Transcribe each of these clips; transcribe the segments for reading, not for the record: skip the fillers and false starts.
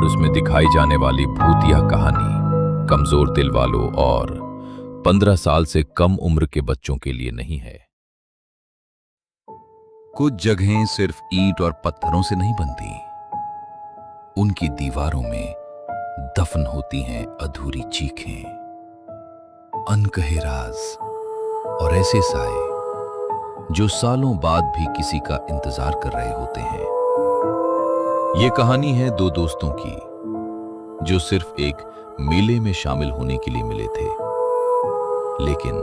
उसमें दिखाई जाने वाली भूतिया कहानी कमजोर दिल वालों और 15 साल से कम उम्र के बच्चों के लिए नहीं है। कुछ जगहें सिर्फ ईंट और पत्थरों से नहीं बनती, उनकी दीवारों में दफन होती हैं अधूरी चीखें, अनकहे राज और ऐसे साए जो सालों बाद भी किसी का इंतजार कर रहे होते हैं। ये कहानी है दो दोस्तों की जो सिर्फ एक मेले में शामिल होने के लिए मिले थे, लेकिन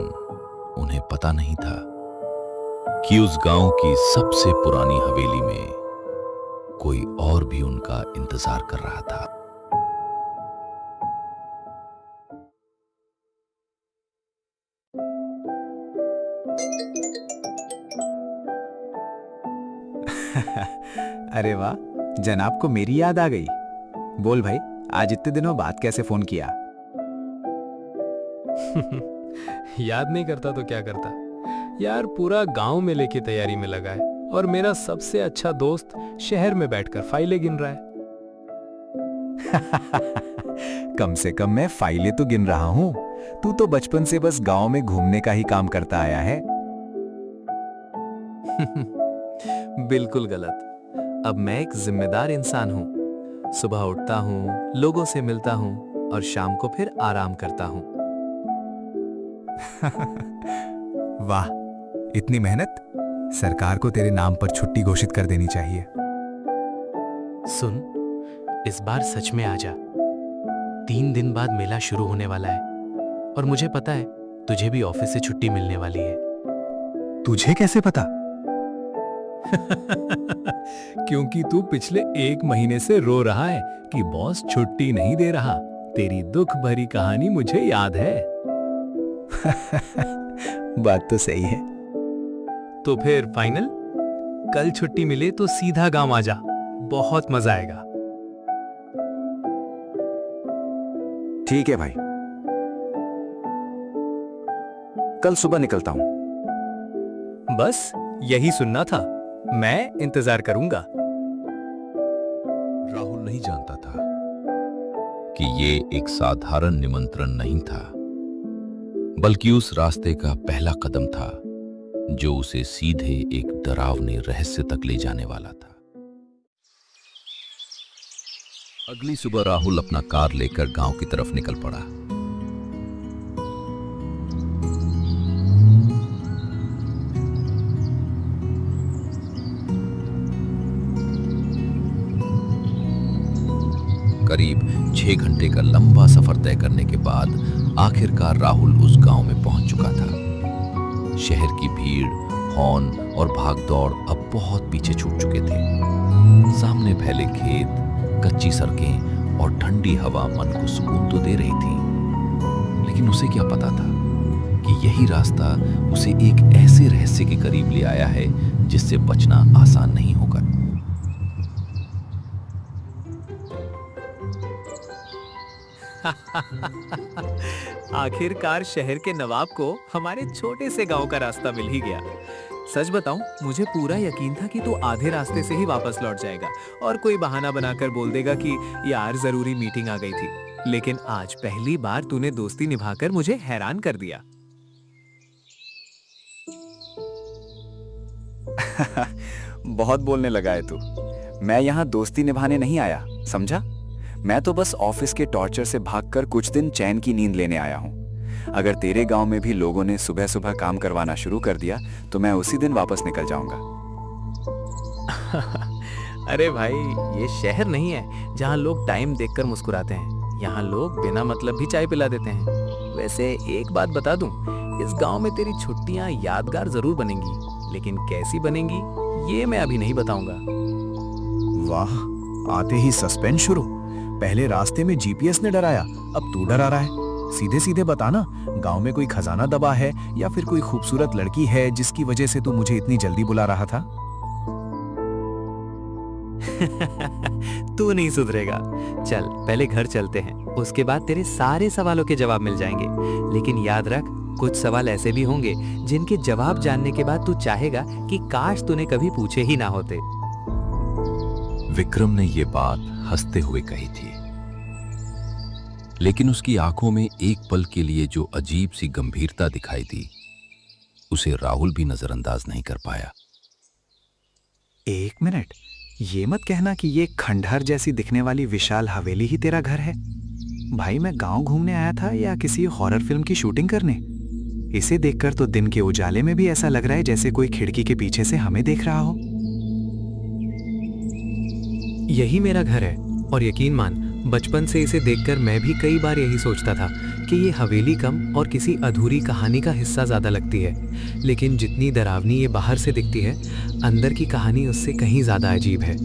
उन्हें पता नहीं था कि उस गांव की सबसे पुरानी हवेली में कोई और भी उनका इंतजार कर रहा था। अरे वाह, जनाब को मेरी याद आ गई। बोल भाई, आज इतने दिनों बाद कैसे फोन किया? याद नहीं करता तो क्या करता यार, पूरा गांव मेले की तैयारी में लगा है और मेरा सबसे अच्छा दोस्त शहर में बैठकर फाइलें गिन रहा है। कम से कम मैं फाइलें तो गिन रहा हूं। तू तो बचपन से बस गांव में घूमने का ही काम करता आया है। बिल्कुल गलत। अब मैं एक जिम्मेदार इंसान हूं। सुबह उठता हूं, लोगों से मिलता हूं और शाम को फिर आराम करता हूं। वाह, इतनी मेहनत! सरकार को तेरे नाम पर छुट्टी घोषित कर देनी चाहिए। सुन, इस बार सच में आ जा। 3 दिन बाद मेला शुरू होने वाला है और मुझे पता है तुझे भी ऑफिस से छुट्टी मिलने वाली है। तुझे कैसे पता? क्योंकि तू पिछले 1 महीने से रो रहा है कि बॉस छुट्टी नहीं दे रहा। तेरी दुख भरी कहानी मुझे याद है। बात तो सही है। तो फिर फाइनल? कल छुट्टी मिले तो सीधा गांव आ जा, बहुत मजा आएगा। ठीक है भाई, कल सुबह निकलता हूं। बस यही सुनना था, मैं इंतजार करूंगा। राहुल नहीं जानता था कि ये एक साधारण निमंत्रण नहीं था, बल्कि उस रास्ते का पहला कदम था जो उसे सीधे एक डरावने रहस्य तक ले जाने वाला था। अगली सुबह राहुल अपना कार लेकर गांव की तरफ निकल पड़ा। करीब 6 घंटे का लंबा सफर तय करने के बाद आखिरकार राहुल उस गांव में पहुंच चुका था। शहर की भीड़, हॉर्न और भागदौड़ अब बहुत पीछे छूट चुके थे। सामने फैले खेत, कच्ची सड़कें और ठंडी हवा मन को सुकून तो दे रही थी, लेकिन उसे क्या पता था कि यही रास्ता उसे एक ऐसे रहस्य के करीब ले आया है जिससे बचना आसान नहीं होगा। आखिरकार शहर के नवाब को हमारे छोटे से गांव का रास्ता मिल ही गया। सच बताऊं, मुझे पूरा यकीन था कि तू आधे रास्ते से ही वापस लौट जाएगा और कोई बहाना बनाकर बोल देगा कि यार जरूरी मीटिंग आ गई थी। लेकिन आज पहली बार तूने दोस्ती निभाकर मुझे हैरान कर दिया। बहुत बोलने लगा है तू। मैं यहाँ दोस्ती निभाने नहीं आया, समझा? मैं तो बस ऑफिस के टॉर्चर से भागकर कुछ दिन चैन की नींद लेने आया हूँ। अगर तेरे गांव में भी लोगों ने सुबह सुबह काम करवाना शुरू कर दिया तो मैं उसी दिन वापस निकल जाऊंगा। अरे भाई, ये शहर नहीं है जहाँ लोग टाइम देखकर मुस्कुराते हैं। यहाँ लोग बिना मतलब भी चाय पिला देते हैं। वैसे एक बात बता दूं, इस गांव में तेरी छुट्टियां यादगार जरूर बनेंगी, लेकिन कैसी बनेंगी ये मैं अभी नहीं बताऊंगा। वाह, आते ही सस्पेंस शुरू। पहले रास्ते में जीपीएस ने डराया, अब तू डरा रहा है। सीधे सीधे बताना, गांव में कोई खजाना दबा है या फिर कोई खूबसूरत लड़की है जिसकी वजह से तू मुझे इतनी जल्दी बुला रहा था? तू नहीं सुधरेगा। चल पहले घर चलते हैं, उसके बाद तेरे सारे सवालों के जवाब मिल जाएंगे। लेकिन याद रख, कुछ सवाल ऐसे भी होंगे जिनके जवाब जानने के बाद तू चाहेगा कि काश तूने कभी पूछे ही ना होते। विक्रम ने यह बात हंसते हुए कही थी, लेकिन उसकी आंखों में एक पल के लिए जो अजीब सी गंभीरता दिखाई दी, उसे राहुल भी नजरअंदाज नहीं कर पाया। एक मिनट, ये मत कहना कि ये खंडहर जैसी दिखने वाली विशाल हवेली ही तेरा घर है। भाई, मैं गांव घूमने आया था या किसी हॉरर फिल्म की शूटिंग करने? इसे देखकर तो दिन के उजाले में भी ऐसा लग रहा है जैसे कोई खिड़की के पीछे से हमें देख रहा हो। यही मेरा घर है और यकीन मान, बचपन से इसे देखकर मैं भी कई बार यही सोचता था कि ये हवेली कम और किसी अधूरी कहानी का हिस्सा ज्यादा लगती है। लेकिन जितनी डरावनी ये बाहर से दिखती है, अंदर की कहानी उससे कहीं ज्यादा अजीब है।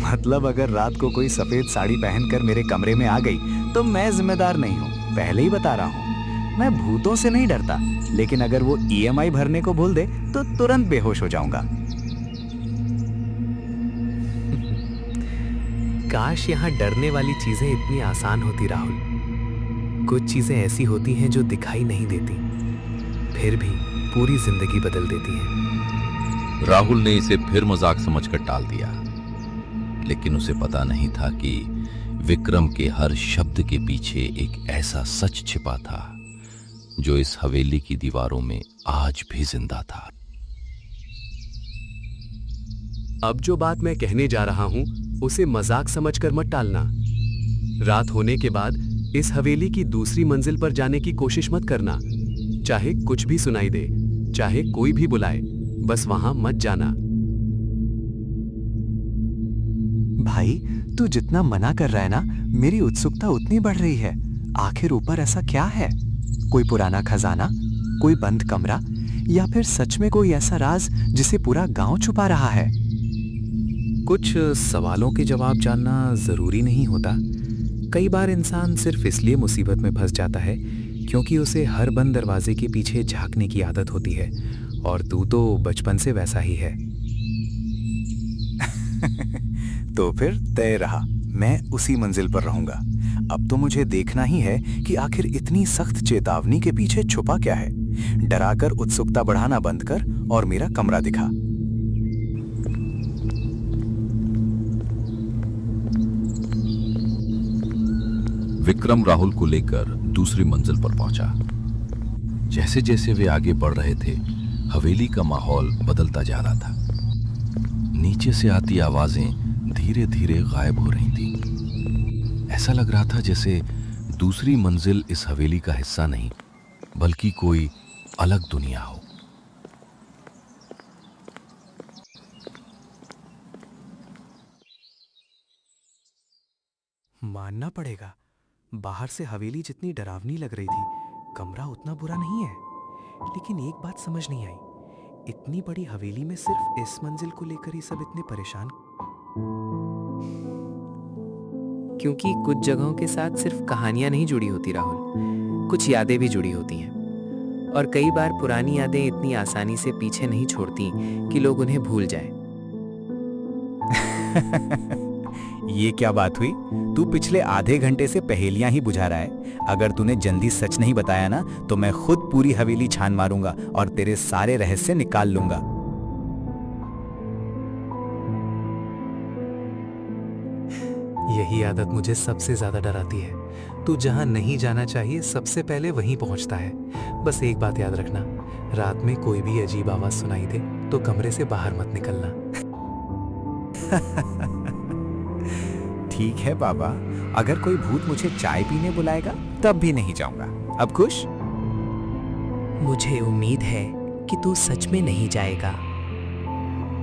मतलब अगर रात को कोई सफेद साड़ी पहनकर मेरे कमरे में आ गई तो मैं जिम्मेदार नहीं हूँ, पहले ही बता रहा हूँ। मैं भूतों से नहीं डरता, लेकिन अगर वो ईएमआई भरने को बोल दे तो तुरंत बेहोश हो जाऊंगा। काश यहाँ डरने वाली चीजें इतनी आसान होती राहुल। कुछ चीजें ऐसी होती हैं जो दिखाई नहीं देती, फिर भी पूरी जिंदगी बदल देती हैं। राहुल ने इसे फिर मजाक समझकर टाल दिया, लेकिन उसे पता नहीं था कि विक्रम के हर शब्द के पीछे एक ऐसा सच छिपा था जो इस हवेली की दीवारों में आज भी जिंदा था। अब जो बात मैं कहने जा रहा हूं उसे मजाक समझकर मत टालना। रात होने के बाद इस हवेली की दूसरी मंजिल पर जाने की कोशिश मत करना। चाहे कुछ भी सुनाई दे, चाहे कोई भी बुलाए, बस वहां मत जाना। भाई, तू जितना मना कर रहा है ना, मेरी उत्सुकता उतनी बढ़ रही है। आखिर ऊपर ऐसा क्या है? कोई पुराना खजाना, कोई बंद कमरा, या फिर सच में कोई ऐसा राज जिसे पूरा गांव छुपा रहा है? कुछ सवालों के जवाब जानना जरूरी नहीं होता। कई बार इंसान सिर्फ इसलिए मुसीबत में फंस जाता है क्योंकि उसे हर बंद दरवाजे के पीछे झांकने की आदत होती है, और तू तो बचपन से वैसा ही है। तो फिर तय रहा, मैं उसी मंजिल पर रहूंगा। अब तो मुझे देखना ही है कि आखिर इतनी सख्त चेतावनी के पीछे छुपा क्या है। डराकर उत्सुकता बढ़ाना बंद कर और मेरा कमरा दिखा। विक्रम राहुल को लेकर दूसरी मंजिल पर पहुंचा। जैसे जैसे वे आगे बढ़ रहे थे, हवेली का माहौल बदलता जा रहा था। नीचे से आती आवाजें धीरे धीरे गायब हो रही थी। ऐसा लग रहा था जैसे दूसरी मंजिल इस हवेली का हिस्सा नहीं, बल्कि कोई अलग दुनिया हो। मानना पड़ेगा, बाहर से हवेली जितनी डरावनी लग रही थी, कमरा उतना बुरा नहीं है। लेकिन एक बात समझ नहीं आई, इतनी बड़ी हवेली में सिर्फ इस मंजिल को लेकर ही सब इतने परेशान। क्योंकि कुछ जगहों के साथ सिर्फ कहानियां नहीं जुड़ी होती राहुल, कुछ यादें भी जुड़ी होती हैं। और कई बार पुरानी यादें इतनी आसानी से पीछे नहीं छोड़ती कि लोग उन्हें भूल जाएं। ये क्या बात हुई? तू पिछले आधे घंटे से पहेलियां ही बुझा रहा है। अगर तूने जल्दी सच नहीं बताया ना, तो मैं खुद पूरी हवेली छान मारूंगा और तेरे सारे रहस्य निकाल लूंगा। यही आदत मुझे सबसे ज्यादा डराती है। तू जहां नहीं जाना चाहिए सबसे पहले वहीं पहुंचता है। बस एक बात याद रखना, रात में कोई भी अजीब आवाज सुनाई दे तो कमरे से बाहर मत निकलना। ठीक है बाबा, अगर कोई भूत मुझे चाय पीने बुलाएगा तब भी नहीं जाऊंगा। अब खुश? मुझे उम्मीद है कि तू सच में नहीं जाएगा।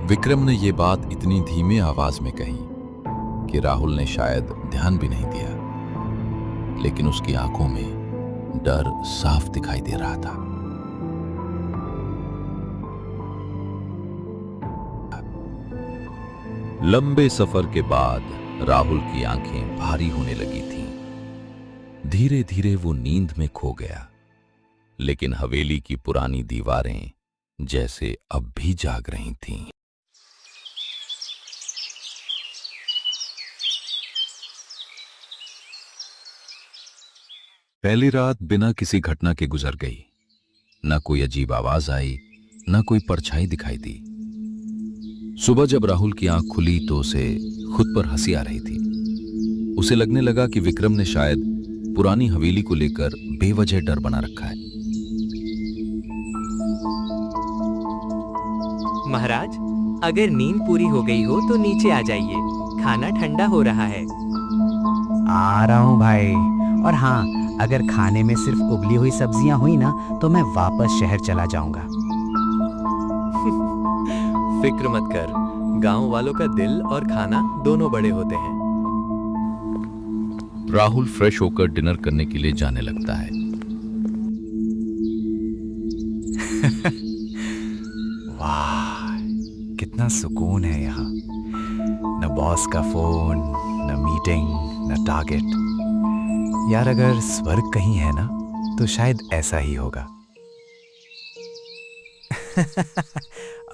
विक्रम ने यह बात इतनी धीमी आवाज में कही कि राहुल ने शायद ध्यान भी नहीं दिया, लेकिन उसकी आंखों में डर साफ दिखाई दे रहा था। लंबे सफर के बाद राहुल की आंखें भारी होने लगी थीं। धीरे धीरे वो नींद में खो गया, लेकिन हवेली की पुरानी दीवारें जैसे अब भी जाग रही थीं। पहली रात बिना किसी घटना के गुजर गई। न कोई अजीब आवाज आई, न कोई परछाई दिखाई दी। सुबह जब राहुल की आंख खुली तो उसे खुद पर हंसी आ रही थी। उसे लगने लगा कि विक्रम ने शायद पुरानी हवेली को लेकर बेवजह डर बना रखा है। महाराज, अगर नींद पूरी हो गई हो तो नीचे आ जाइए, खाना ठंडा हो रहा है। आ रहा हूँ भाई। और हाँ, अगर खाने में सिर्फ उबली हुई सब्जियां हुई ना तो मैं वापस शहर चला जाऊंगा। फिक्र मत कर, गांव वालों का दिल और खाना दोनों बड़े होते हैं। राहुल फ्रेश होकर डिनर करने के लिए जाने लगता है। वाह, कितना सुकून है यहाँ। न बॉस का फोन, न मीटिंग, न टारगेट। यार, अगर स्वर्ग कहीं है ना तो शायद ऐसा ही होगा।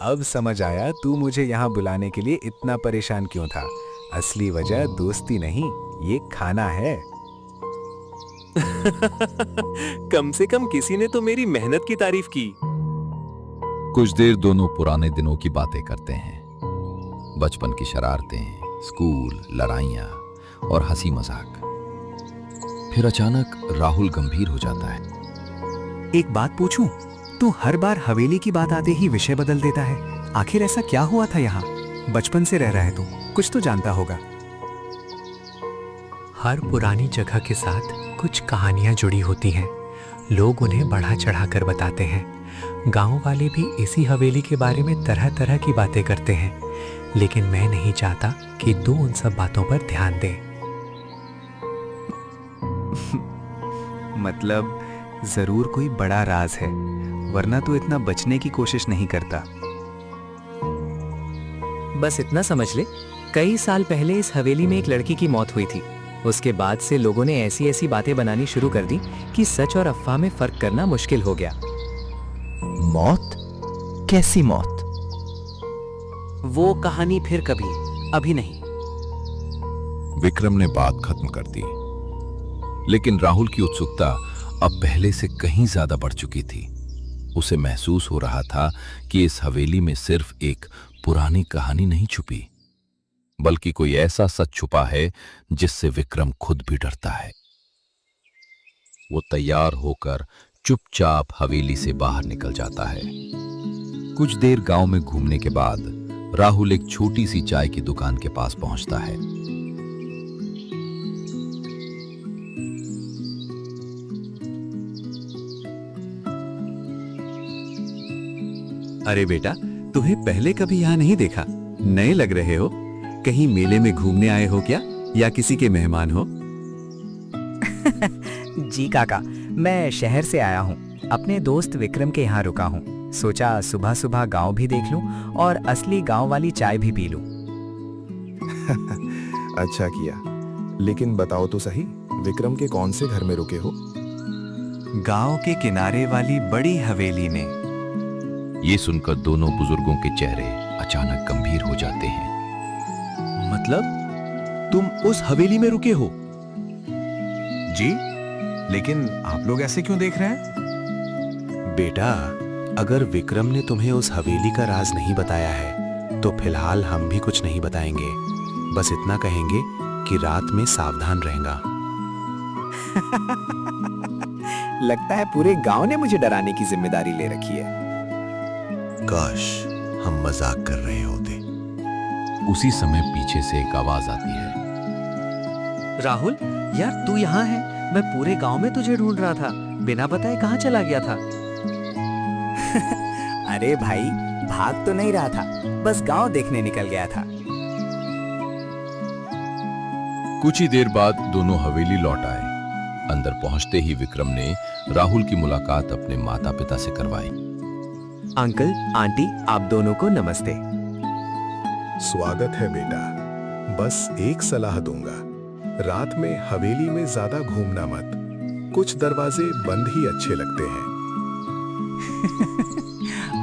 अब समझ आया तू मुझे यहाँ बुलाने के लिए इतना परेशान क्यों था। असली वजह दोस्ती नहीं, ये खाना है। कम से कम किसी ने तो मेरी मेहनत की तारीफ की। कुछ देर दोनों पुराने दिनों की बातें करते हैं। बचपन की शरारतें, स्कूल, लड़ाइयां और हंसी मजाक। फिर अचानक राहुल गंभीर हो जाता है। एक बात पूछूं? तू हर बार हवेली की बात आते ही विषय बदल देता है। आखिर ऐसा क्या हुआ था यहाँ? बचपन से रह रहा है तू, कुछ तो जानता होगा। हर पुरानी जगह के साथ कुछ कहानियां जुड़ी होती हैं। लोग उन्हें बढ़ा चढ़ाकर बताते हैं। गांव वाले भी इसी हवेली के बारे में तरह तरह की बातें करते हैं, लेकिन मैं नहीं चाहता कि तू उन सब बातों पर ध्यान दे। मतलब जरूर कोई बड़ा राज है, वरना तू इतना बचने की कोशिश नहीं करता। बस इतना समझ ले, कई साल पहले इस हवेली में एक लड़की की मौत हुई थी। उसके बाद से लोगों ने ऐसी ऐसी बातें बनानी शुरू कर दी कि सच और अफवाह में फर्क करना मुश्किल हो गया। मौत? कैसी मौत? वो कहानी फिर कभी, अभी नहीं। विक्रम ने बात खत्म कर दी, लेकिन राहुल की उत्सुकता अब पहले से कहीं ज्यादा बढ़ चुकी थी। उसे महसूस हो रहा था कि इस हवेली में सिर्फ एक पुरानी कहानी नहीं छुपी, बल्कि कोई ऐसा सच छुपा है जिससे विक्रम खुद भी डरता है। वो तैयार होकर चुपचाप हवेली से बाहर निकल जाता है। कुछ देर गांव में घूमने के बाद राहुल एक छोटी सी चाय की दुकान के पास पहुंचता है। अरे बेटा, तुम्हें पहले कभी यहाँ नहीं देखा। नए लग रहे हो। कहीं मेले में घूमने आए हो क्या, या किसी के मेहमान हो? जी काका, मैं शहर से आया हूँ। अपने दोस्त विक्रम के यहाँ रुका हूँ। सोचा सुबह सुबह गांव भी देख लूं और असली गांव वाली चाय भी पी लूं। अच्छा किया, लेकिन बताओ तो सही, विक्रम के कौन से घर में रुके हो? गांव के किनारे वाली बड़ी हवेली में। ये सुनकर दोनों बुजुर्गों के चेहरे अचानक गंभीर हो जाते हैं। मतलब तुम उस हवेली में रुके हो? जी, लेकिन आप लोग ऐसे क्यों देख रहे हैं? बेटा, अगर विक्रम ने तुम्हें उस हवेली का राज नहीं बताया है तो फिलहाल हम भी कुछ नहीं बताएंगे। बस इतना कहेंगे कि रात में सावधान रहेगा। लगता है पूरे गांव ने मुझे डराने की जिम्मेदारी ले रखी है। काश हम मजाक कर रहे होते। उसी समय पीछे से एक आवाज आती है। राहुल, यार तू यहाँ है? मैं पूरे गांव में तुझे ढूंढ रहा था। बिना बताए कहाँ चला गया था? अरे भाई, भाग तो नहीं रहा था, बस गांव देखने निकल गया था। कुछ ही देर बाद दोनों हवेली लौट आए। अंदर पहुंचते ही विक्रम ने राहुल की मुलाकात अपने माता पिता से करवाई। अंकल, आंटी, आप दोनों को नमस्ते। स्वागत है बेटा। बस एक सलाह दूंगा, रात में हवेली में ज्यादा घूमना मत। कुछ दरवाजे बंद ही अच्छे लगते हैं।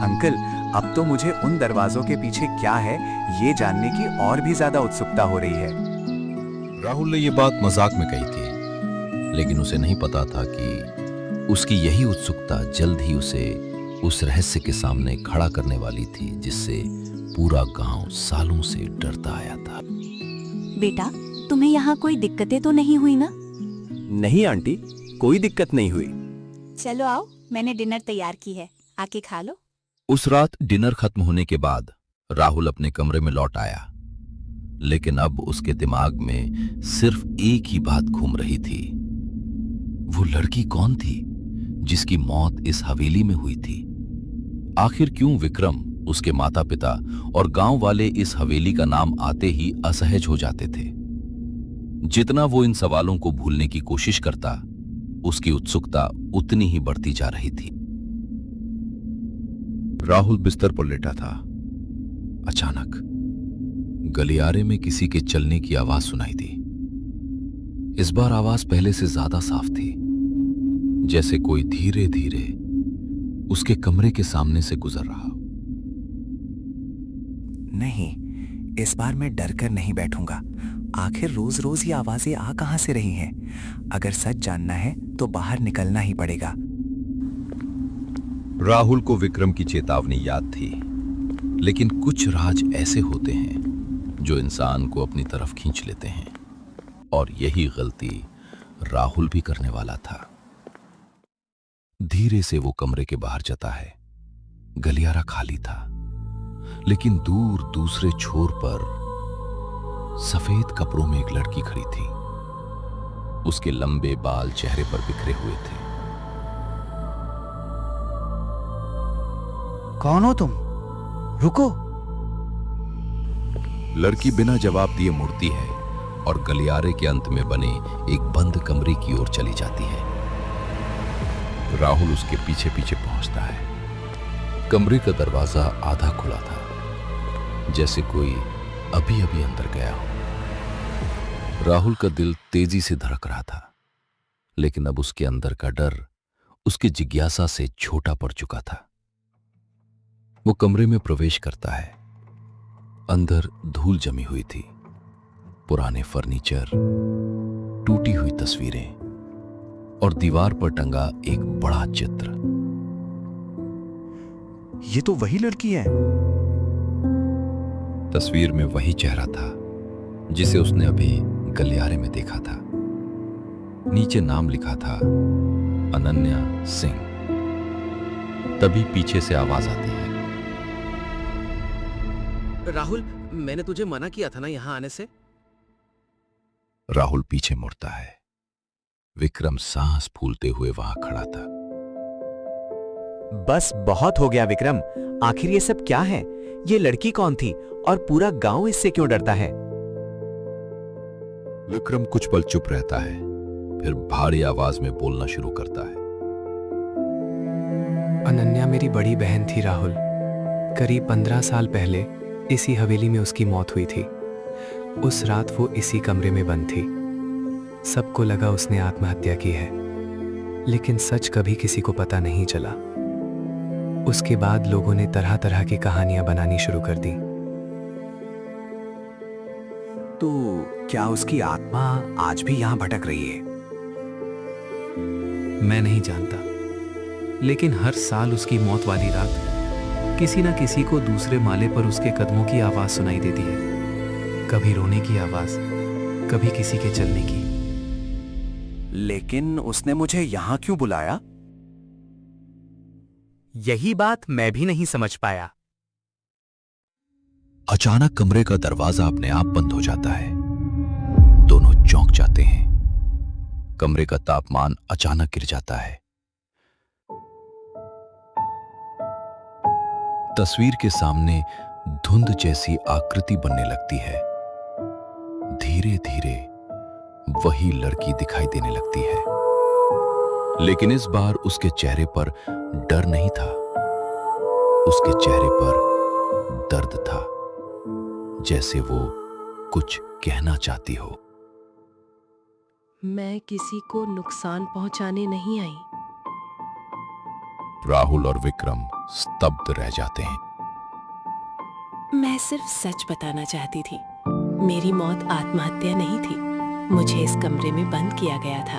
अंकल, अब तो मुझे उन दरवाजों के पीछे क्या है ये जानने की और भी ज्यादा उत्सुकता हो रही है। राहुल ने यह बात मजाक में कही थी, लेकिन उसे नहीं पता था कि उसकी यही उत्सुकता जल्द ही उसे उस रहस्य के सामने खड़ा करने वाली थी जिससे पूरा गांव सालों से डरता आया था। बेटा, तुम्हें यहाँ कोई दिक्कतें तो नहीं हुई ना? नहीं आंटी, कोई दिक्कत नहीं हुई। चलो आओ, मैंने डिनर तैयार की है, आके खा लो। उस रात डिनर खत्म होने के बाद राहुल अपने कमरे में लौट आया, लेकिन अब उसके दिमाग में सिर्फ एक ही बात घूम रही थी। वो लड़की कौन थी जिसकी मौत इस हवेली में हुई थी? आखिर क्यों विक्रम, उसके माता पिता और गांव वाले इस हवेली का नाम आते ही असहज हो जाते थे? जितना वो इन सवालों को भूलने की कोशिश करता, उसकी उत्सुकता उतनी ही बढ़ती जा रही थी। राहुल बिस्तर पर लेटा था। अचानक गलियारे में किसी के चलने की आवाज सुनाई दी। इस बार आवाज पहले से ज्यादा साफ थी, जैसे कोई धीरे धीरे उसके कमरे के सामने से गुजर रहा हो। नहीं, इस बार मैं डर कर नहीं बैठूंगा। आखिर रोज रोज ये आवाजें आ कहां से रही हैं? अगर सच जानना है तो बाहर निकलना ही पड़ेगा। राहुल को विक्रम की चेतावनी याद थी, लेकिन कुछ राज ऐसे होते हैं जो इंसान को अपनी तरफ खींच लेते हैं, और यही गलती राहुल भी करने वाला था। धीरे से वो कमरे के बाहर जाता है। गलियारा खाली था, लेकिन दूर दूसरे छोर पर सफेद कपड़ों में एक लड़की खड़ी थी। उसके लंबे बाल चेहरे पर बिखरे हुए थे। कौन हो तुम? रुको। लड़की बिना जवाब दिए मुड़ती है और गलियारे के अंत में बने एक बंद कमरे की ओर चली जाती है। राहुल उसके पीछे पीछे पहुंचता है। कमरे का दरवाजा आधा खुला था, जैसे कोई अभी अभी अंदर गया हो। राहुल का दिल तेजी से धड़क रहा था, लेकिन अब उसके अंदर का डर उसकी जिज्ञासा से छोटा पड़ चुका था। वो कमरे में प्रवेश करता है। अंदर धूल जमी हुई थी, पुराने फर्नीचर, टूटी हुई तस्वीरें और दीवार पर टंगा एक बड़ा चित्र। ये तो वही लड़की है। तस्वीर में वही चेहरा था जिसे उसने अभी गलियारे में देखा था। नीचे नाम लिखा था अनन्या सिंह। तभी पीछे से आवाज आती है। राहुल, मैंने तुझे मना किया था ना यहां आने से। राहुल पीछे मुड़ता है। विक्रम सांस फूलते हुए वहां खड़ा था। बस बहुत हो गया विक्रम, आखिर ये सब क्या है? ये लड़की कौन थी और पूरा गांव इससे क्यों डरता है? विक्रम कुछ पल चुप रहता है, फिर भारी आवाज में बोलना शुरू करता है। अनन्या मेरी बड़ी बहन थी राहुल। करीब 15 साल पहले इसी हवेली में उसकी मौत हुई थी। उस रात वो इसी कमरे में बंद थी। सबको लगा उसने आत्महत्या की है, लेकिन सच कभी किसी को पता नहीं चला। उसके बाद लोगों ने तरह तरह की कहानियां बनानी शुरू कर दी। तो क्या उसकी आत्मा आज भी यहां भटक रही है? मैं नहीं जानता, लेकिन हर साल उसकी मौत वाली रात किसी न किसी को दूसरे माले पर उसके कदमों की आवाज सुनाई देती है। कभी रोने की आवाज, कभी किसी के चलने की। लेकिन उसने मुझे यहां क्यों बुलाया? यही बात मैं भी नहीं समझ पाया। अचानक कमरे का दरवाजा अपने आप बंद हो जाता है। दोनों चौंक जाते हैं। कमरे का तापमान अचानक गिर जाता है। तस्वीर के सामने धुंध जैसी आकृति बनने लगती है। धीरे धीरे वही लड़की दिखाई देने लगती है, लेकिन इस बार उसके चेहरे पर डर नहीं था। उसके चेहरे पर दर्द था, जैसे वो कुछ कहना चाहती हो। मैं किसी को नुकसान पहुंचाने नहीं आई। राहुल और विक्रम स्तब्ध रह जाते हैं। मैं सिर्फ सच बताना चाहती थी। मेरी मौत आत्महत्या नहीं थी। मुझे इस कमरे में बंद किया गया था,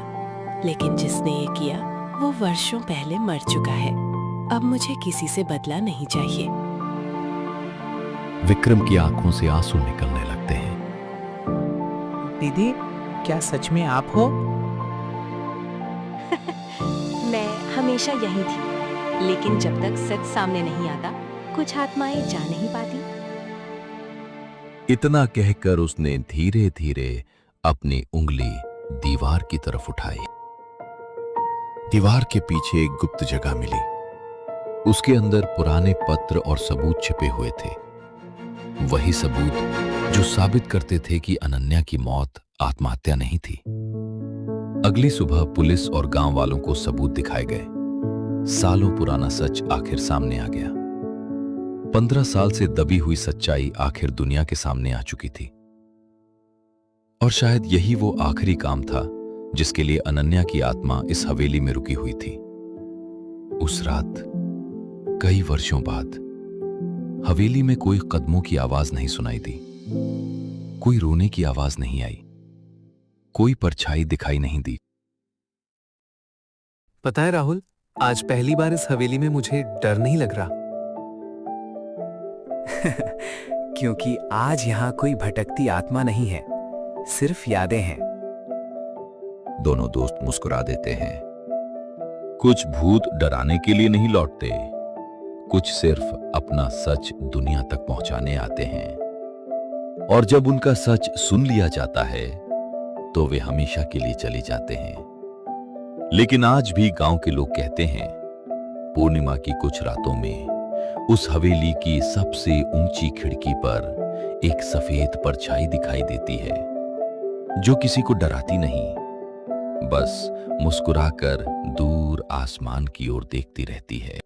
लेकिन जिसने ये किया वो वर्षों पहले मर चुका है। अब मुझे किसी से बदला नहीं चाहिए। विक्रम की आंखों से आंसू निकलने लगते हैं। दीदी, क्या सच में आप हो? मैं हमेशा यही थी, लेकिन जब तक सच सामने नहीं आता, कुछ आत्माएं जा नहीं पाती। इतना कहकर उसने धीरे धीरे अपनी उंगली दीवार की तरफ उठाई। दीवार के पीछे एक गुप्त जगह मिली। उसके अंदर पुराने पत्र और सबूत छिपे हुए थे, वही सबूत जो साबित करते थे कि अनन्या की मौत आत्महत्या नहीं थी। अगली सुबह पुलिस और गांव वालों को सबूत दिखाए गए। सालों पुराना सच आखिर सामने आ गया। 15 साल से दबी हुई सच्चाई आखिर दुनिया के सामने आ चुकी थी। और शायद यही वो आखिरी काम था जिसके लिए अनन्या की आत्मा इस हवेली में रुकी हुई थी। उस रात कई वर्षों बाद हवेली में कोई कदमों की आवाज नहीं सुनाई दी, कोई रोने की आवाज नहीं आई, कोई परछाई दिखाई नहीं दी। पता है राहुल, आज पहली बार इस हवेली में मुझे डर नहीं लग रहा। क्योंकि आज यहाँ कोई भटकती आत्मा नहीं है, सिर्फ यादें हैं। दोनों दोस्त मुस्कुरा देते हैं। कुछ भूत डराने के लिए नहीं लौटते, कुछ सिर्फ अपना सच दुनिया तक पहुंचाने आते हैं। और जब उनका सच सुन लिया जाता है तो वे हमेशा के लिए चले जाते हैं। लेकिन आज भी गांव के लोग कहते हैं, पूर्णिमा की कुछ रातों में उस हवेली की सबसे ऊंची खिड़की पर एक सफेद परछाई दिखाई देती है, जो किसी को डराती नहीं, बस मुस्कुराकर दूर आसमान की ओर देखती रहती है।